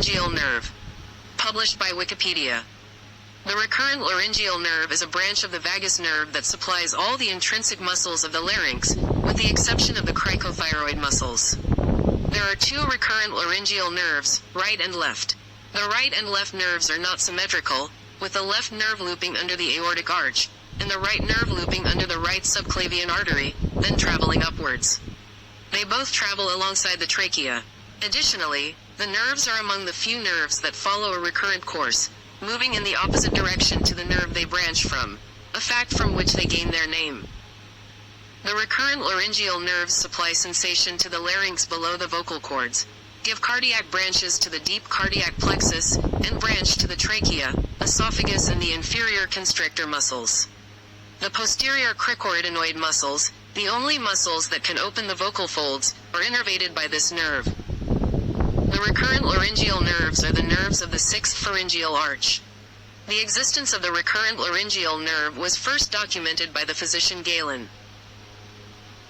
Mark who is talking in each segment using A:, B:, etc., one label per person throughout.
A: laryngeal nerve. Published by Wikipedia. The recurrent laryngeal nerve is a branch of the vagus nerve that supplies all the intrinsic muscles of the larynx, with the exception of the cricothyroid muscles. There are two recurrent laryngeal nerves, right and left. The right and left nerves are not symmetrical, with the left nerve looping under the aortic arch, and the right nerve looping under the right subclavian artery, then traveling upwards. They both travel alongside the trachea. Additionally, the nerves are among the few nerves that follow a recurrent course, moving in the opposite direction to the nerve they branch from, a fact from which they gain their name. The recurrent laryngeal nerves supply sensation to the larynx below the vocal cords, give cardiac branches to the deep cardiac plexus, and branch to the trachea, esophagus and the inferior constrictor muscles. The posterior cricoridinoid muscles, the only muscles that can open the vocal folds, are innervated by this nerve. The recurrent laryngeal nerves are the nerves of the sixth pharyngeal arch. The existence of the recurrent laryngeal nerve was first documented by the physician Galen.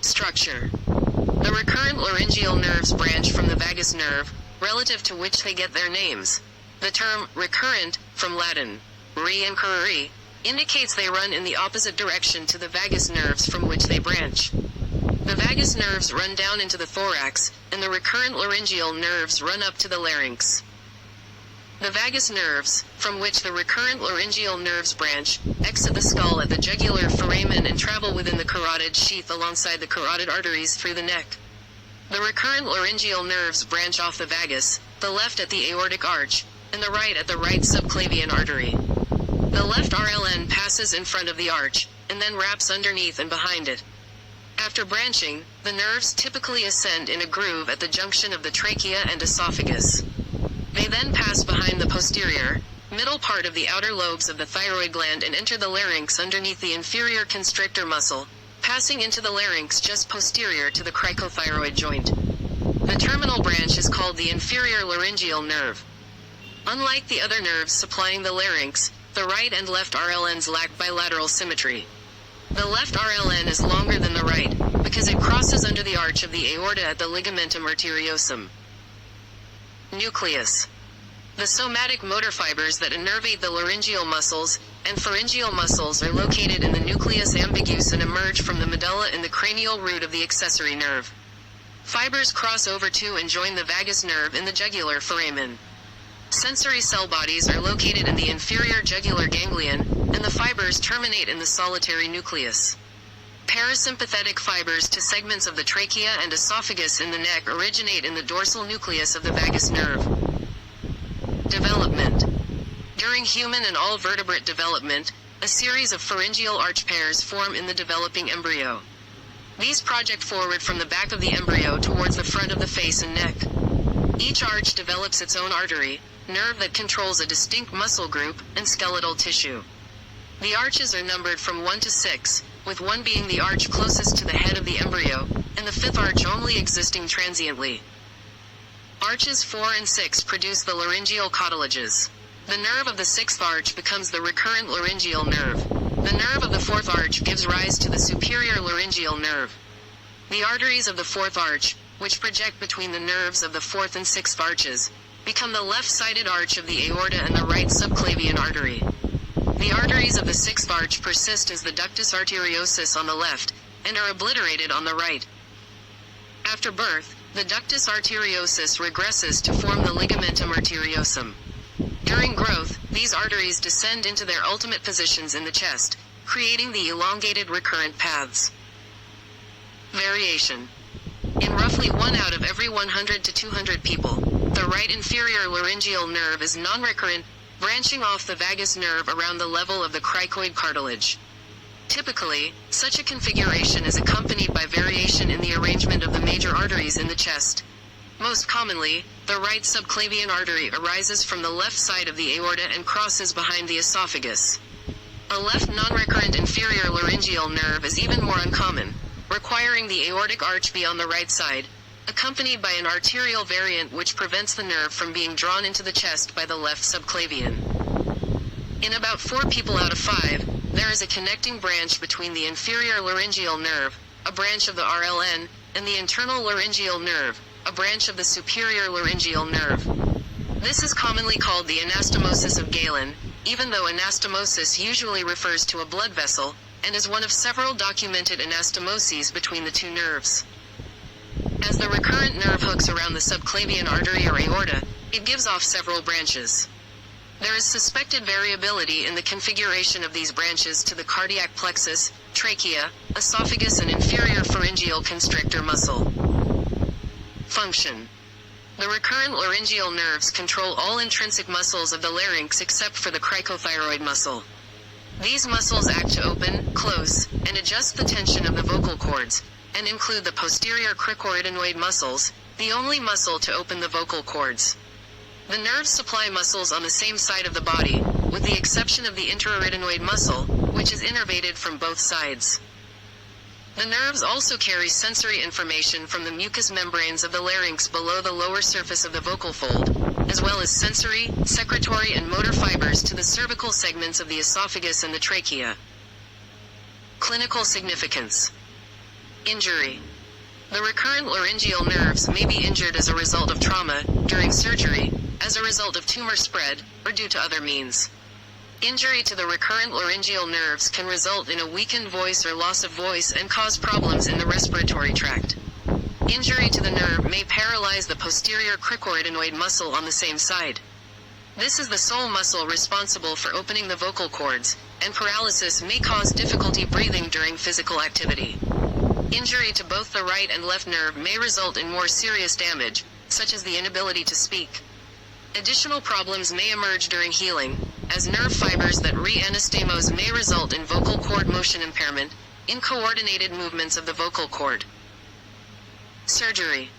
A: Structure. The recurrent laryngeal nerves branch from the vagus nerve, relative to which they get their names. The term recurrent, from Latin re and curri, indicates they run in the opposite direction to the vagus nerves from which they branch. The vagus nerves run down into the thorax, and the recurrent laryngeal nerves run up to the larynx. The vagus nerves, from which the recurrent laryngeal nerves branch, exit the skull at the jugular foramen and travel within the carotid sheath alongside the carotid arteries through the neck. The recurrent laryngeal nerves branch off the vagus, the left at the aortic arch, and the right at the right subclavian artery. The left RLN passes in front of the arch, and then wraps underneath and behind it. After branching, the nerves typically ascend in a groove at the junction of the trachea and esophagus. They then pass behind the posterior, middle part of the outer lobes of the thyroid gland and enter the larynx underneath the inferior constrictor muscle, passing into the larynx just posterior to the cricothyroid joint. The terminal branch is called the inferior laryngeal nerve. Unlike the other nerves supplying the larynx, the right and left RLNs lack bilateral symmetry. The left RLN is longer than the right, because it crosses under the arch of the aorta at the ligamentum arteriosum. Nucleus. The somatic motor fibers that innervate the laryngeal muscles and pharyngeal muscles are located in the nucleus ambiguus and emerge from the medulla in the cranial root of the accessory nerve. Fibers cross over to and join the vagus nerve in the jugular foramen. Sensory cell bodies are located in the inferior jugular ganglion, and the fibers terminate in the solitary nucleus. Parasympathetic fibers to segments of the trachea and esophagus in the neck originate in the dorsal nucleus of the vagus nerve. Development. During human and all vertebrate development, a series of pharyngeal arch pairs form in the developing embryo. These project forward from the back of the embryo towards the front of the face and neck. Each arch develops its own artery, nerve that controls a distinct muscle group, and skeletal tissue. The arches are numbered from 1 to 6, with 1 being the arch closest to the head of the embryo, and the 5th arch only existing transiently. Arches 4 and 6 produce the laryngeal cartilages. The nerve of the 6th arch becomes the recurrent laryngeal nerve. The nerve of the 4th arch gives rise to the superior laryngeal nerve. The arteries of the 4th arch, which project between the nerves of the 4th and 6th arches, become the left-sided arch of the aorta and the right subclavian artery. The arteries of the 6th arch persist as the ductus arteriosus on the left, and are obliterated on the right. After birth, the ductus arteriosus regresses to form the ligamentum arteriosum. During growth, these arteries descend into their ultimate positions in the chest, creating the elongated recurrent paths. Variation. In roughly 1 out of every 100 to 200 people, the right inferior laryngeal nerve is non-recurrent, branching off the vagus nerve around the level of the cricoid cartilage. Typically, such a configuration is accompanied by variation in the arrangement of the major arteries in the chest. Most commonly, the right subclavian artery arises from the left side of the aorta and crosses behind the esophagus. A left non-recurrent inferior laryngeal nerve is even more uncommon, requiring the aortic arch be on the right side, accompanied by an arterial variant which prevents the nerve from being drawn into the chest by the left subclavian. In about 4 people out of 5, there is a connecting branch between the inferior laryngeal nerve, a branch of the RLN, and the internal laryngeal nerve, a branch of the superior laryngeal nerve. This is commonly called the anastomosis of Galen, even though anastomosis usually refers to a blood vessel, and is one of several documented anastomoses between the two nerves. As the recurrent nerve hooks around the subclavian artery or aorta, it gives off several branches. There is suspected variability in the configuration of these branches to the cardiac plexus, trachea, esophagus and inferior pharyngeal constrictor muscle. Function. The recurrent laryngeal nerves control all intrinsic muscles of the larynx except for the cricothyroid muscle. These muscles act to open, close, and adjust the tension of the vocal cords, and include the posterior cricoarytenoid muscles, the only muscle to open the vocal cords. The nerves supply muscles on the same side of the body, with the exception of the interarytenoid muscle, which is innervated from both sides. The nerves also carry sensory information from the mucous membranes of the larynx below the lower surface of the vocal fold, as well as sensory, secretory and motor fibers to the cervical segments of the esophagus and the trachea. Clinical significance. Injury. The recurrent laryngeal nerves may be injured as a result of trauma, during surgery, as a result of tumor spread, or due to other means. Injury to the recurrent laryngeal nerves can result in a weakened voice or loss of voice and cause problems in the respiratory tract. Injury to the nerve may paralyze the posterior cricoarytenoid muscle on the same side. This is the sole muscle responsible for opening the vocal cords, and paralysis may cause difficulty breathing during physical activity. Injury to both the right and left nerve may result in more serious damage, such as the inability to speak. Additional problems may emerge during healing, as nerve fibers that re-anastomose may result in vocal cord motion impairment, uncoordinated movements of the vocal cord. Surgery.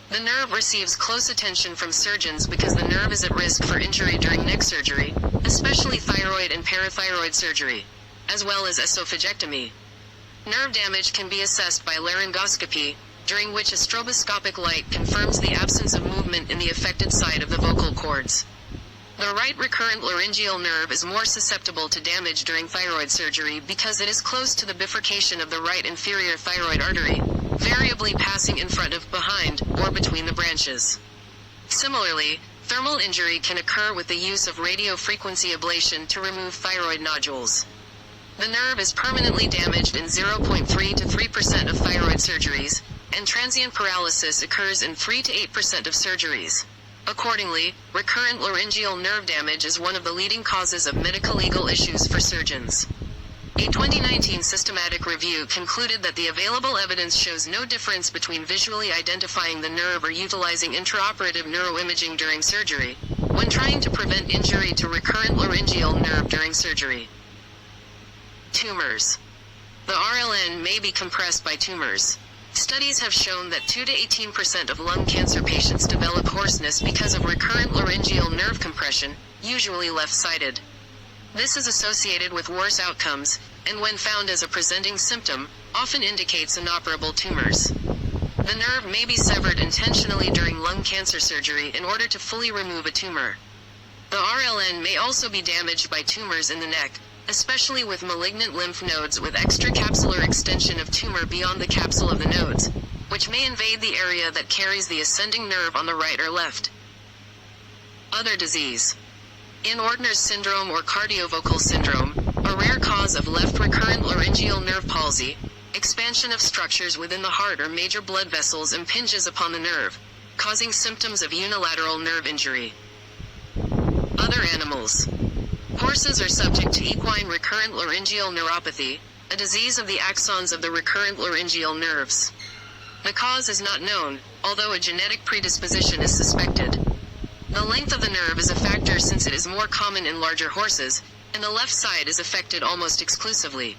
A: The nerve receives close attention from surgeons because the nerve is at risk for injury during neck surgery, especially thyroid and parathyroid surgery, as well as esophagectomy. Nerve damage can be assessed by laryngoscopy, during which a stroboscopic light confirms the absence of movement in the affected side of the vocal cords. The right recurrent laryngeal nerve is more susceptible to damage during thyroid surgery because it is close to the bifurcation of the right inferior thyroid artery, variably passing in front of, behind, or between the branches. Similarly, thermal injury can occur with the use of radiofrequency ablation to remove thyroid nodules. The nerve is permanently damaged in 0.3 to 3% of thyroid surgeries, and transient paralysis occurs in 3 to 8% of surgeries. Accordingly, recurrent laryngeal nerve damage is one of the leading causes of medical legal issues for surgeons. A 2019 systematic review concluded that the available evidence shows no difference between visually identifying the nerve or utilizing intraoperative neuroimaging during surgery, when trying to prevent injury to recurrent laryngeal nerve during surgery. Tumors. The RLN may be compressed by tumors. Studies have shown that 2 to 18% of lung cancer patients develop hoarseness because of recurrent laryngeal nerve compression, usually left-sided. This is associated with worse outcomes, and when found as a presenting symptom, often indicates inoperable tumors. The nerve may be severed intentionally during lung cancer surgery in order to fully remove a tumor. The RLN may also be damaged by tumors in the neck, especially with malignant lymph nodes with extracapsular extension of tumor beyond the capsule of the nodes, which may invade the area that carries the ascending nerve on the right or left. Other disease. In Ordner's syndrome or cardiovocal syndrome, a rare cause of left recurrent laryngeal nerve palsy, expansion of structures within the heart or major blood vessels impinges upon the nerve, causing symptoms of unilateral nerve injury. Other animals. Horses are subject to equine recurrent laryngeal neuropathy, a disease of the axons of the recurrent laryngeal nerves. The cause is not known, although a genetic predisposition is suspected. The length of the nerve is a factor since it is more common in larger horses, and the left side is affected almost exclusively.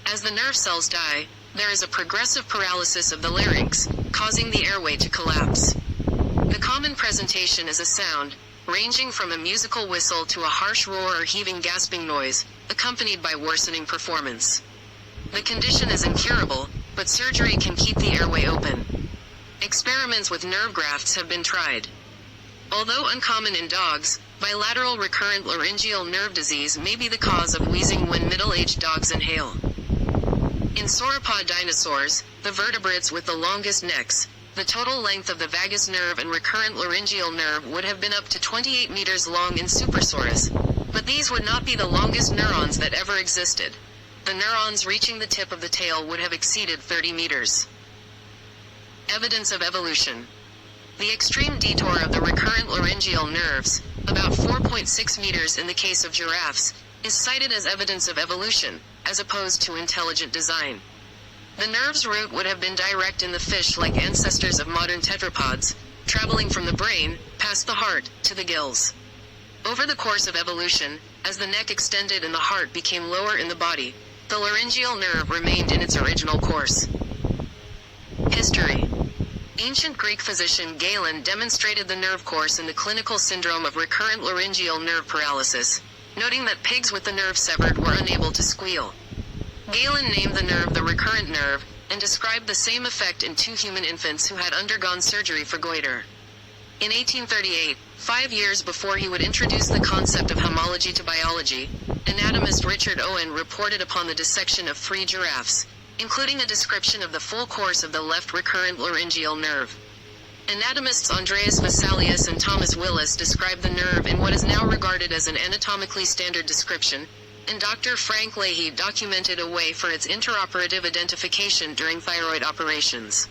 A: As the nerve cells die, there is a progressive paralysis of the larynx, causing the airway to collapse. The common presentation is a sound, ranging from a musical whistle to a harsh roar or heaving gasping noise, accompanied by worsening performance. The condition is incurable, but surgery can keep the airway open. Experiments with nerve grafts have been tried. Although uncommon in dogs, bilateral recurrent laryngeal nerve disease may be the cause of wheezing when middle-aged dogs inhale. In sauropod dinosaurs, the vertebrates with the longest necks, The total length of the vagus nerve and recurrent laryngeal nerve would have been up to 28 meters long in Supersaurus. But these would not be the longest neurons that ever existed. The neurons reaching the tip of the tail would have exceeded 30 meters. Evidence of evolution. The extreme detour of the recurrent laryngeal nerves, about 4.6 meters in the case of giraffes, is cited as evidence of evolution, as opposed to intelligent design. The nerve's route would have been direct in the fish-like ancestors of modern tetrapods, traveling from the brain, past the heart, to the gills. Over the course of evolution, as the neck extended and the heart became lower in the body, the laryngeal nerve remained in its original course. History. Ancient Greek physician Galen demonstrated the nerve course in the clinical syndrome of recurrent laryngeal nerve paralysis, noting that pigs with the nerve severed were unable to squeal. Galen named the nerve the recurrent nerve, and described the same effect in 2 human infants who had undergone surgery for goiter. In 1838, 5 years before he would introduce the concept of homology to biology, anatomist Richard Owen reported upon the dissection of 3 giraffes, including a description of the full course of the left recurrent laryngeal nerve. Anatomists Andreas Vesalius and Thomas Willis described the nerve in what is now regarded as an anatomically standard description, and Dr. Frank Leahy documented a way for its interoperative identification during thyroid operations.